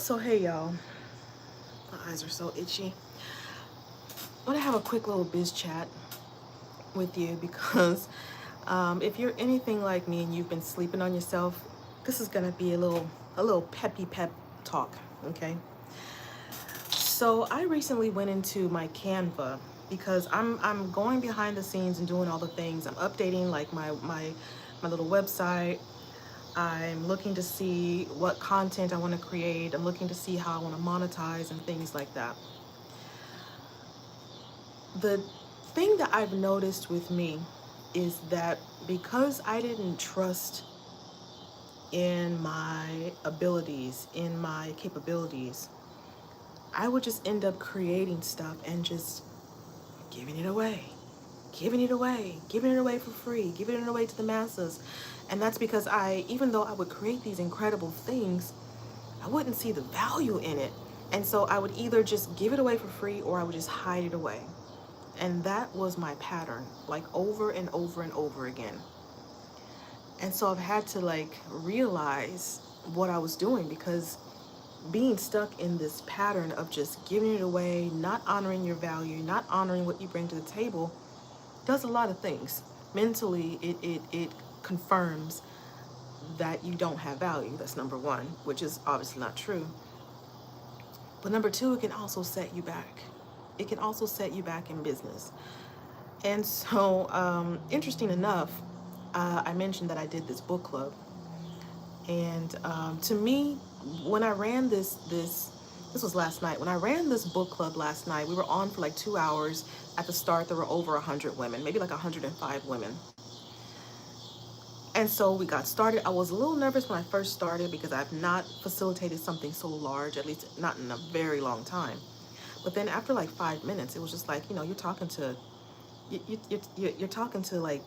So hey y'all, my eyes are so itchy. I want to have a quick little biz chat with you because if you're anything like me and you've been sleeping on yourself, this is gonna be a little peppy pep talk. Okay. So I recently went into my Canva because I'm going behind the scenes and doing all the things. I'm updating like my little website. I'm looking to see what content I want to create. I'm looking to see how I want to monetize and things like that. The thing that I've noticed with me is that because I didn't trust in my abilities, in my capabilities, I would just end up creating stuff and just giving it away, giving it away for free, giving it away to the masses. And that's because even though I would create these incredible things, I wouldn't see the value in it. And so I would either just give it away for free or I would just hide it away. And that was my pattern, like over and over and over again. And so I've had to like realize what I was doing because being stuck in this pattern of just giving it away, not honoring your value, not honoring what you bring to the table, does a lot of things. Mentally, it confirms that you don't have value. That's number one, which is obviously not true. But number two, it can also set you back. It can also set you back in business. And so, interesting enough, I mentioned that I did this book club. And to me, when I ran this was last night. When I ran this book club last night, we were on for like 2 hours. At the start, there were over 100 women, maybe like 105 women. And so we got started. I was a little nervous when I first started because I've not facilitated something so large, at least not in a very long time. But then after like 5 minutes, it was just like, you're talking to, you're talking to like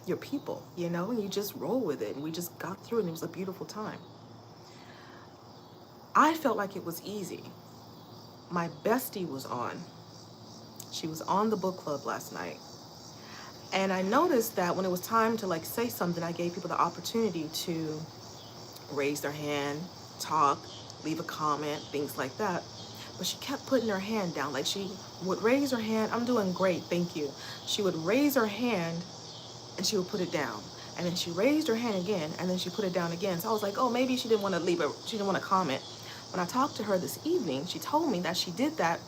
your people, and you just roll with it. And we just got through it and it was a beautiful time. I felt like it was easy. My bestie was on. She was on the book club last night. And I noticed that when it was time to like say something, I gave people the opportunity to raise their hand, talk, leave a comment, things like that. But she kept putting her hand down. Like she would raise her hand, I'm doing great, thank you. She would raise her hand and she would put it down. And then she raised her hand again and then she put it down again. So I was like, oh, maybe she didn't want to comment. When I talked to her this evening, she told me that she did that.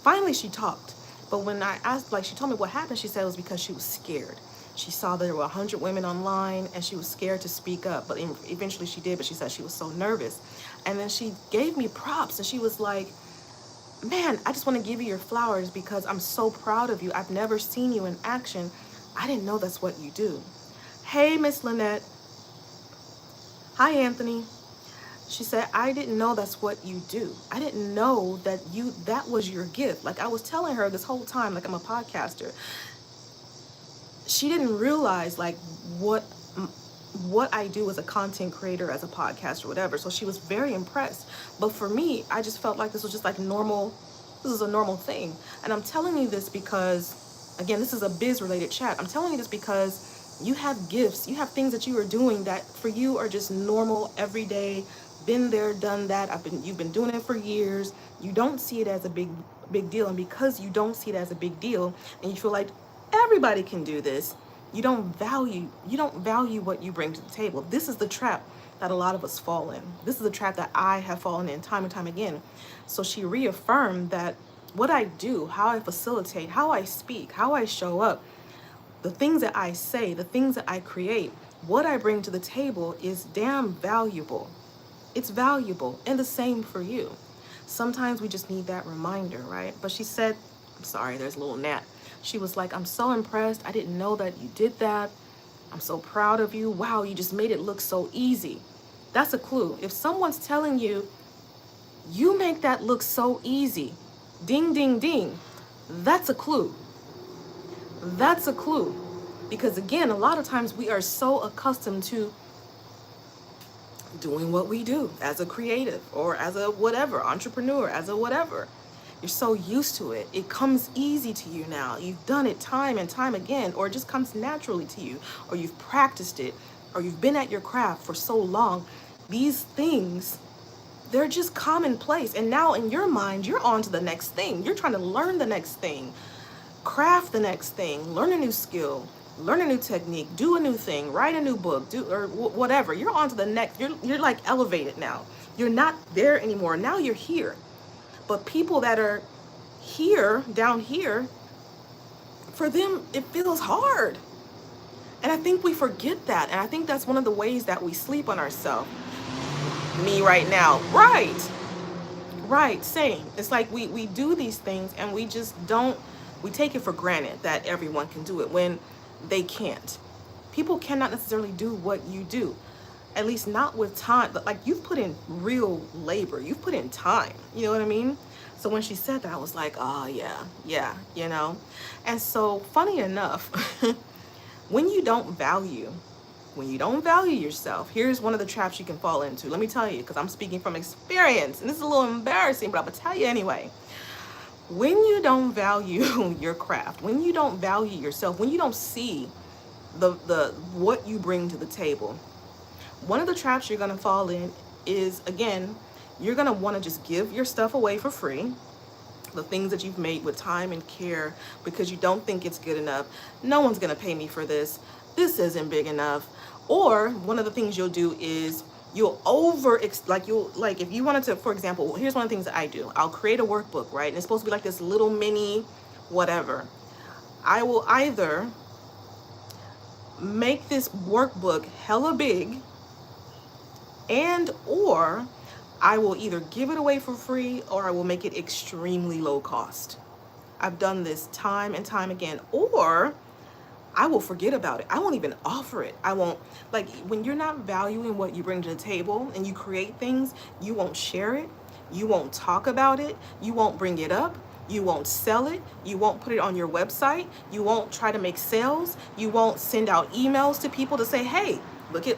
Finally, she talked. But when I asked, like, she told me what happened, she said it was because she was scared. She saw that there were 100 women online and she was scared to speak up. But eventually she did, but she said she was so nervous. And then she gave me props and she was like, man, I just want to give you your flowers because I'm so proud of you. I've never seen you in action. I didn't know that's what you do. Hey, Miss Lynette. Hi, Anthony. She said, I didn't know that's what you do. I didn't know that was your gift. Like I was telling her this whole time, like I'm a podcaster. She didn't realize like what I do as a content creator, as a podcaster, whatever. So she was very impressed. But for me, I just felt like this was just like normal. This is a normal thing. And I'm telling you this because, again, this is a biz related chat. I'm telling you this because you have gifts. You have things that you are doing that for you are just normal, everyday, been there, done that. You've been doing it for years. You don't see it as a big deal. And because you don't see it as a big deal and you feel like everybody can do this, you don't value what you bring to the table. This is the trap that a lot of us fall in. This is the trap that I have fallen in time and time again. So she reaffirmed that what I do, how I facilitate, how I speak, how I show up, the things that I say, the things that I create, what I bring to the table is damn valuable. It's valuable, and the same for you. Sometimes we just need that reminder, right? But she said, I'm sorry, there's a little gnat. She was like, I'm so impressed. I didn't know that you did that. I'm so proud of you. Wow, you just made it look so easy. That's a clue. If someone's telling you, you make that look so easy, ding, ding, ding, that's a clue. That's a clue. Because again, a lot of times we are so accustomed to doing what we do as a creative or as a whatever, entrepreneur, as a whatever. You're so used to it. It comes easy to you now. You've done it time and time again, or it just comes naturally to you, or you've practiced it, or you've been at your craft for so long. These things they're just commonplace. And now in your mind, you're on to the next thing. You're trying to learn the next thing, craft the next thing, learn a new skill, learn a new technique, do a new thing, write a new book, do or whatever. You're on to the next. You're like elevated now. You're not there anymore. Now you're here. But people that are here, down here, for them, it feels hard. And I think we forget that. And I think that's one of the ways that we sleep on ourselves. Me right now. Right, same. It's like we do these things and we just don't, we take it for granted that everyone can do it when they can't. People cannot necessarily do what you do, at least not with time. But like, you've put in real labor, you've put in time, you know what I mean? So when she said that, I was like, oh yeah, you know? And so funny enough, when you don't value yourself, here's one of the traps you can fall into. Let me tell you, because I'm speaking from experience, and this is a little embarrassing, but I'm gonna tell you anyway. When you don't value your craft, when you don't value yourself, when you don't see the what you bring to the table, one of the traps you're gonna fall in is, again, you're gonna want to just give your stuff away for free. The things that you've made with time and care, because you don't think it's good enough. No one's gonna pay me for this. This isn't big enough. Or one of the things you'll do is you'll if you wanted to, for example, here's one of the things that I do. I'll create a workbook, right? And it's supposed to be like this little mini whatever. I will either make this workbook hella big, and or I will either give it away for free or I will make it extremely low cost. I've done this time and time again. Or I will forget about it. I won't even offer it. I won't, like, when you're not valuing what you bring to the table and you create things, you won't share it. You won't talk about it. You won't bring it up. You won't sell it. You won't put it on your website. You won't try to make sales. You won't send out emails to people to say, hey, look at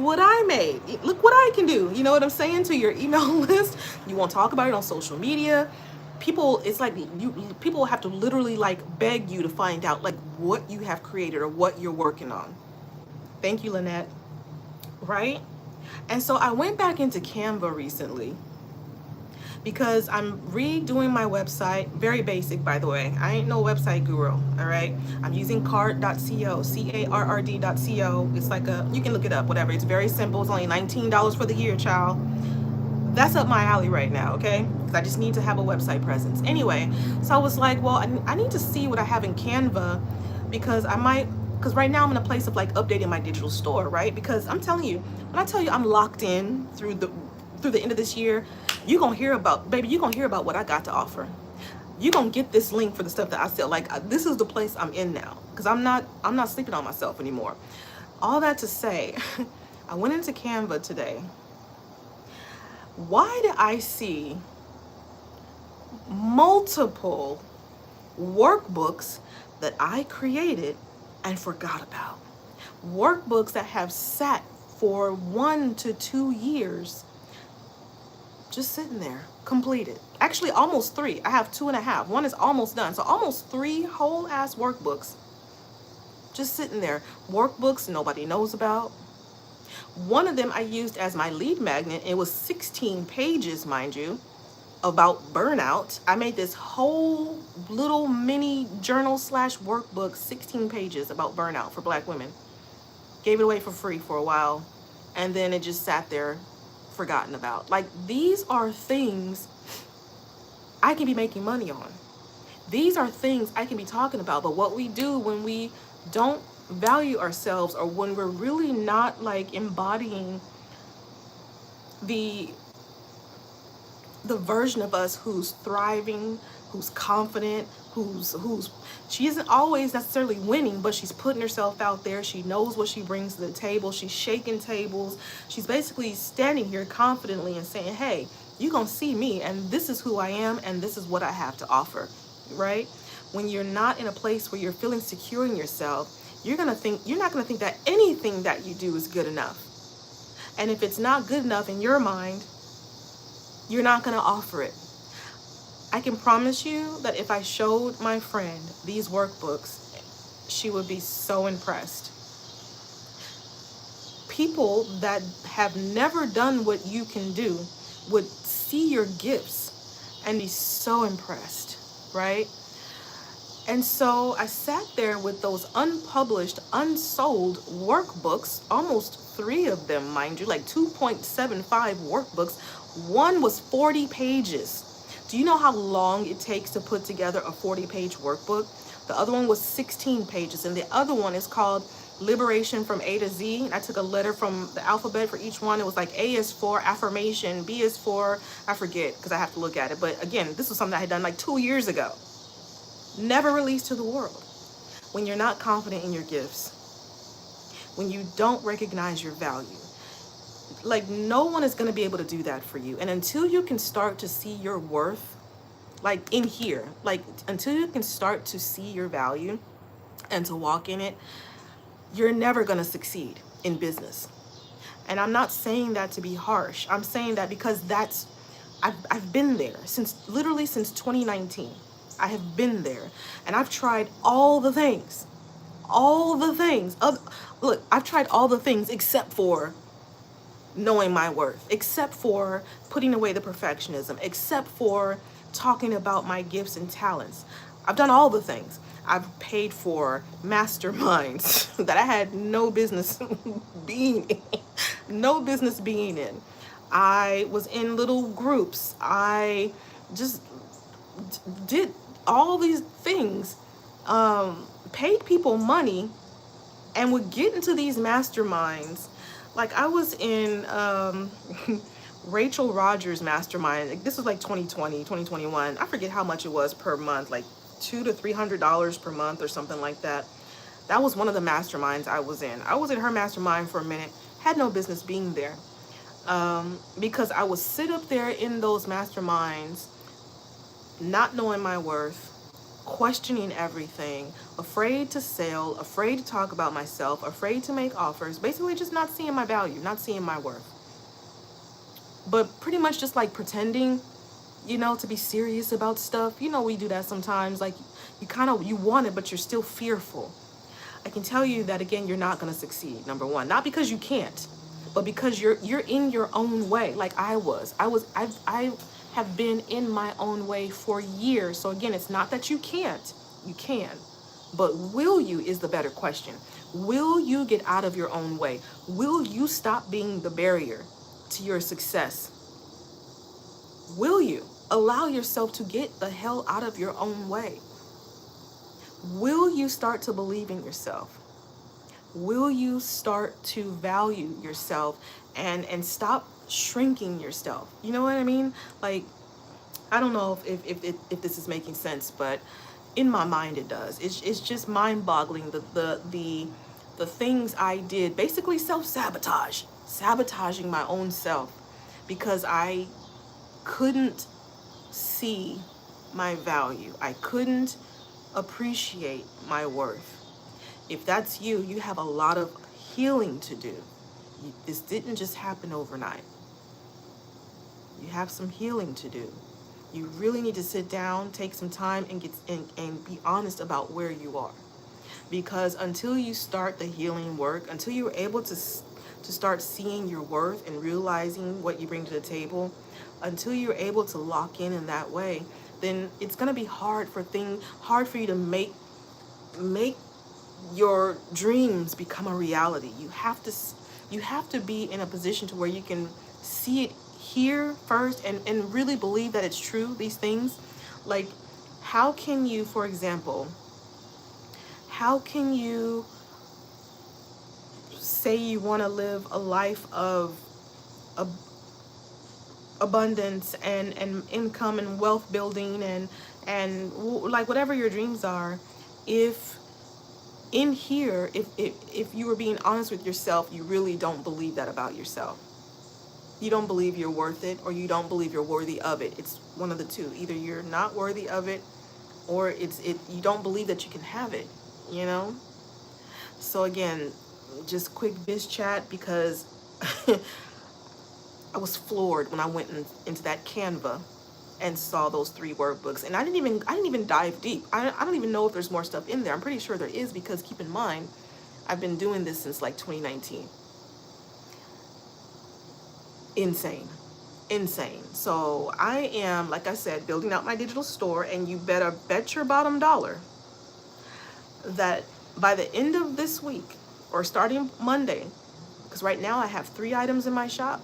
what I made. Look what I can do. You know what I'm saying? To your email list. You won't talk about it on social media. People, it's like people have to literally like beg you to find out like what you have created or what you're working on. Thank you, Lynette. Right? And so I went back into Canva recently because I'm redoing my website. Very basic, by the way. I ain't no website guru, all right? I'm using carrd.co, CARRD.co. It's like you can look it up, whatever. It's very simple. It's only $19 for the year, child. That's up my alley right now, okay? Because I just need to have a website presence. Anyway, so I was like, well, I need to see what I have in Canva, because because right now I'm in a place of like updating my digital store, right? Because I'm telling you, when I tell you I'm locked in through the end of this year, you're gonna hear about what I got to offer. You're gonna get this link for the stuff that I sell. Like, this is the place I'm in now, because I'm not sleeping on myself anymore. All that to say, I went into Canva today. Why did I see multiple workbooks that I created and forgot about? Workbooks that have sat for 1 to 2 years, just sitting there, completed. Actually, almost 3. I have 2.5. One is almost done. So almost 3 whole ass workbooks just sitting there. Workbooks nobody knows about. One of them I used as my lead magnet. It was 16 pages, mind you, about burnout. I made this whole little mini journal / workbook, 16 pages about burnout for Black women. Gave it away for free for a while, and then it just sat there, forgotten about. Like, these are things I can be making money on. These are things I can be talking about. But what we do when we don't value ourselves, or when we're really not like embodying the version of us who's thriving, who's confident, who's she isn't always necessarily winning, but she's putting herself out there. She knows what she brings to the table. She's shaking tables. She's basically standing here confidently and saying, hey, you're gonna see me, and this is who I am, and this is what I have to offer, right? When you're not in a place where you're feeling secure in yourself, you're not gonna think that anything that you do is good enough. And if it's not good enough in your mind, you're not gonna offer it. I can promise you that if I showed my friend these workbooks, she would be so impressed. People that have never done what you can do would see your gifts and be so impressed, right? And so I sat there with those unpublished, unsold workbooks, almost 3 of them, mind you, like 2.75 workbooks. One was 40 pages. Do you know how long it takes to put together a 40-page workbook? The other one was 16 pages, and the other one is called Liberation from A to Z. And I took a letter from the alphabet for each one. It was like A is for affirmation, B is for, I forget because I have to look at it. But again, this was something I had done like 2 years ago. Never released to the world. When you're not confident in your gifts, when you don't recognize your value, like no one is going to be able to do that for you. And until you can start to see your worth, like in here, like until you can start to see your value and to walk in it, you're never going to succeed in business. And I'm not saying that to be harsh. I'm saying that because I've been there since 2019. I have been there, and I've tried all the things. Look, I've tried all the things except for knowing my worth, except for putting away the perfectionism, except for talking about my gifts and talents. I've done all the things. I've paid for masterminds that I had no business being in. No business being in. I was in little groups. I just did all these things, paid people money, and would get into these masterminds. Like I was in Rachel Rogers mastermind. This was like 2020, 2021. I forget how much it was per month, like $200 to $300 per month or something like that. That was one of the masterminds I was in. I was in her mastermind for a minute, had no business being there, because I would sit up there in those masterminds not knowing my worth, questioning everything, afraid to sell, afraid to talk about myself, afraid to make offers, basically just not seeing my value, not seeing my worth. But pretty much just like pretending, to be serious about stuff. We do that sometimes. Like you want it, but you're still fearful. I can tell you that again, you're not going to succeed. Number one, not because you can't, but because you're in your own way. Like I have been in my own way for years. So again, it's not that you can't, you can, but will you is the better question. Will you get out of your own way? Will you stop being the barrier to your success? Will you allow yourself to get the hell out of your own way? Will you start to believe in yourself? Will you start to value yourself and stop shrinking yourself? You know what I mean? Like, I don't know if this is making sense, but in my mind it does. It's just mind-boggling the things I did, basically sabotaging my own self because I couldn't see my value. I couldn't appreciate my worth. If that's you, you have a lot of healing to do. This didn't just happen overnight. You have some healing to do. You really need to sit down, take some time, and be honest about where you are. Because until you start the healing work, until you're able to start seeing your worth and realizing what you bring to the table, until you're able to lock in that way, then it's going to be hard for you to make your dreams become a reality. You have to be in a position to where you can see it here first and really believe that it's true, these things. Like, how can you, for example, say you want to live a life of abundance and income and wealth building and like whatever your dreams are, if in here, if you were being honest with yourself, you really don't believe that about yourself. You don't believe you're worth it, or you don't believe you're worthy of it. It's one of the two. Either you're not worthy of it, or you don't believe that you can have it, So again, just quick biz chat because I was floored when I went into that Canva and saw those 3 workbooks, and I didn't even dive deep. I don't even know if there's more stuff in there. I'm pretty sure there is, because keep in mind, I've been doing this since like 2019. Insane. insane. So I am, like I said, building out my digital store, and you better bet your bottom dollar that by the end of this week or starting Monday, because right now I have 3 items in my shop,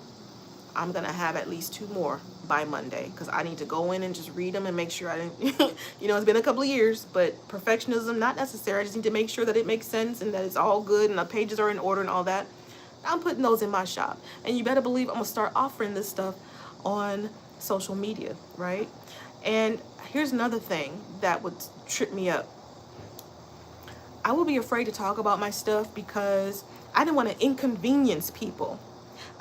I'm gonna have at least 2 more by Monday, because I need to go in and just read them and make sure I didn't, you know, it's been a couple of years, but perfectionism not necessary. I just need to make sure that it makes sense and that it's all good and the pages are in order and all that. I'm putting those in my shop, and you better believe I'm gonna start offering this stuff on social media, right? And here's another thing that would trip me up. I would be afraid to talk about my stuff because I didn't want to inconvenience people.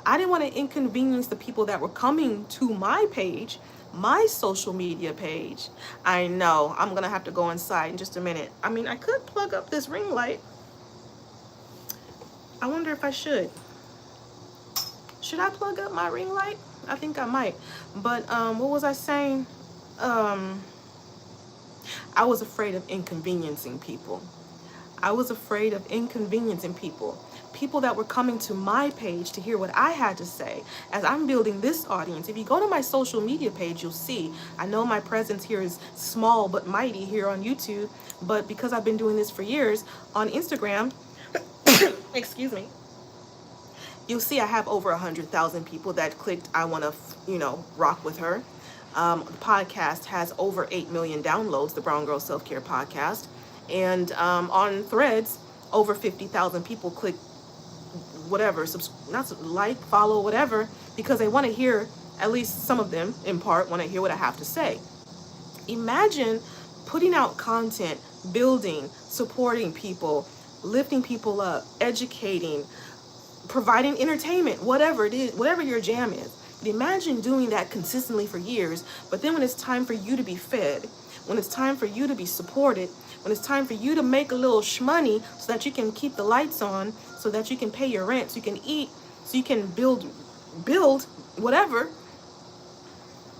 I didn't want to inconvenience the people that were coming to my page, my social media page. I know I'm going to have to go inside in just a minute. I mean, I could plug up this ring light. I wonder if I should. Should I plug up my ring light? I think I might. But what was I saying? I was afraid of inconveniencing people. I was afraid of inconveniencing people. People that were coming to my page to hear what I had to say as I'm building this audience. If you go to my social media page, you'll see, I know my presence here is small but mighty here on YouTube, but because I've been doing this for years on Instagram, excuse me, you'll see I have over 100,000 people that clicked, I want to, you know, rock with her. The podcast has over 8 million downloads, the Brown Girl Self-Care Podcast. And on Threads, over 50,000 people click whatever, not like, follow, whatever, because they want to hear, at least some of them in part, want to hear what I have to say. Imagine putting out content, building, supporting people, lifting people up, educating, providing entertainment, whatever it is, whatever your jam is. Imagine doing that consistently for years, but then when it's time for you to be fed, when it's time for you to be supported, when it's time for you to make a little shmoney so that you can keep the lights on, so that you can pay your rent, so you can eat, so you can build whatever.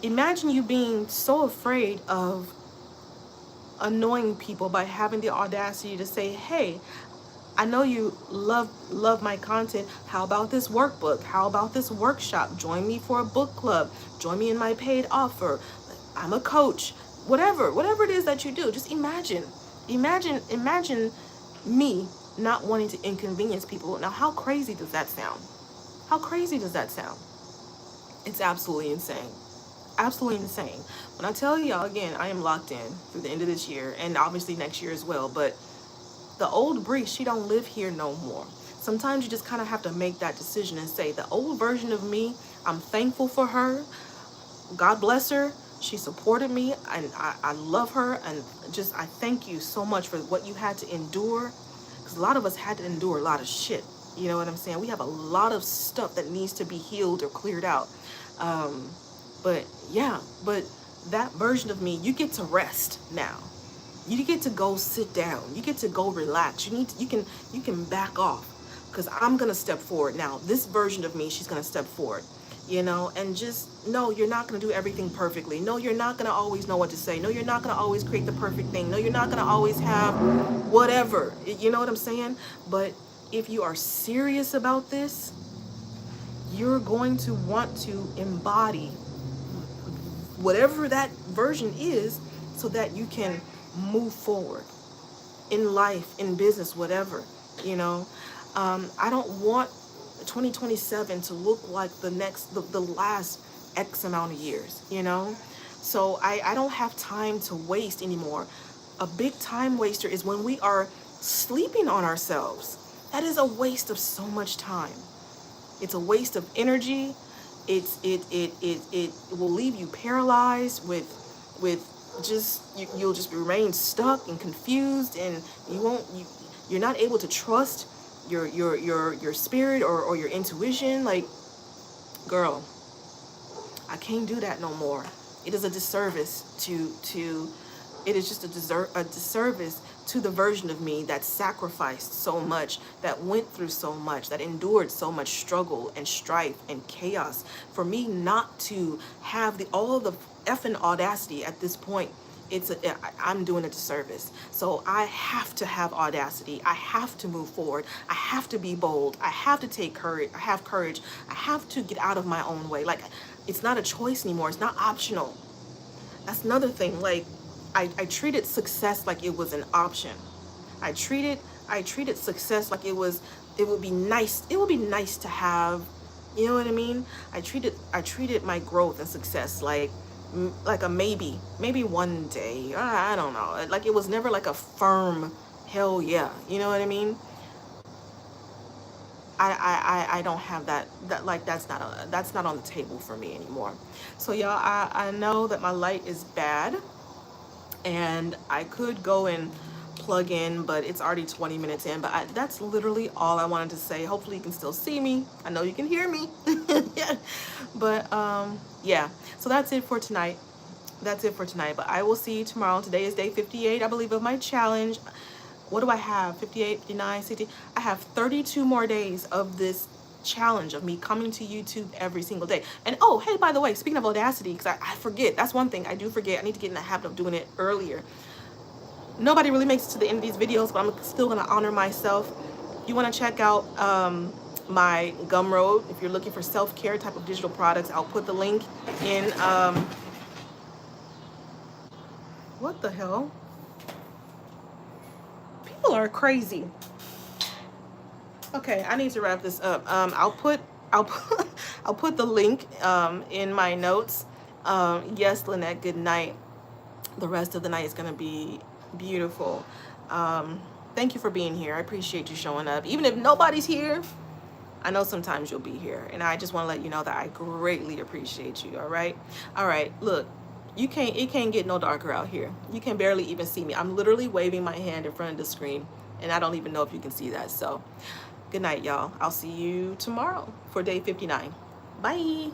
Imagine you being so afraid of annoying people by having the audacity to say, hey, I know you love my content. How about this workbook? How about this workshop? Join me for a book club. Join me in my paid offer. I'm a coach. Whatever it is that you do, just imagine me not wanting to inconvenience people. Now, how crazy does that sound? How crazy does that sound? It's absolutely insane. Absolutely insane. When I tell y'all, again, I am locked in through the end of this year and obviously next year as well, but the old Bree, she don't live here no more. Sometimes you just kind of have to make that decision and say, the old version of me, I'm thankful for her. God bless her. She supported me, and I love her, and just I thank you so much for what you had to endure, because a lot of us had to endure a lot of shit. You know what I'm saying? We have a lot of stuff that needs to be healed or cleared out. But that version of me, you get to rest now. You get to go sit down. You get to go relax. You can back off, because I'm gonna step forward now. This version of me, she's gonna step forward. You know, and just know you're not going to do everything perfectly. No, you're not going to always know what to say. No, you're not going to always create the perfect thing. No, you're not going to always have whatever. You know what I'm saying? But if you are serious about this, you're going to want to embody whatever that version is so that you can move forward in life, in business, whatever, you know. I don't want 2027 to look like the last X amount of years, you know? So I don't have time to waste anymore. A big time waster is when we are sleeping on ourselves. That is a waste of so much time. It's a waste of energy. It will leave you paralyzed with just you'll just remain stuck and confused, and you're not able to trust your spirit or your intuition. Like, girl, I can't do that no more. It is a disservice it is just a disservice to the version of me that sacrificed so much, that went through so much, that endured so much struggle and strife and chaos. For me not to have all the effing audacity at this point, I'm doing a disservice. So I have to have audacity. I have to move forward. I have to be bold. I have to take courage. I have to get out of my own way. Like, It's not a choice anymore. It's not optional. That's another thing. Like, I treated success like it was an option. I treated success like it would be nice. It would be nice to have, you know what I mean? I treated my growth and success like a maybe one day. I don't know. Like, it was never like a firm hell yeah. You know what I mean? I don't have that like that's not on the table for me anymore. So y'all, I know that my light is bad, and I could go and plug in, but it's already 20 minutes in. But that's literally all I wanted to say. Hopefully you can still see me. I know you can hear me. Yeah. But yeah, so that's it for tonight. That's it for tonight, but I will see you tomorrow. Today is day 58, I believe, of my challenge. What do I have? 58, 59, 60. I have 32 more days of this challenge of me coming to YouTube every single day. And oh, hey, by the way, speaking of Audacity, because I forget, that's one thing I do forget. I need to get in the habit of doing it earlier. Nobody really makes it to the end of these videos, but I'm still going to honor myself. You want to check out my Gumroad. If you're looking for self-care type of digital products, I'll put the link in. What the hell? People are crazy. Okay, I need to wrap this up. I'll put I'll put the link in my notes. Yes, Lynette, good night. The rest of the night is gonna be beautiful. Thank you for being here. I appreciate you showing up. Even if nobody's here, I know sometimes you'll be here, and I just want to let you know that I greatly appreciate you. All right. Look, it can't get no darker out here. You can barely even see me. I'm literally waving my hand in front of the screen, and I don't even know if you can see that. So good night, y'all. I'll see you tomorrow for day 59. Bye.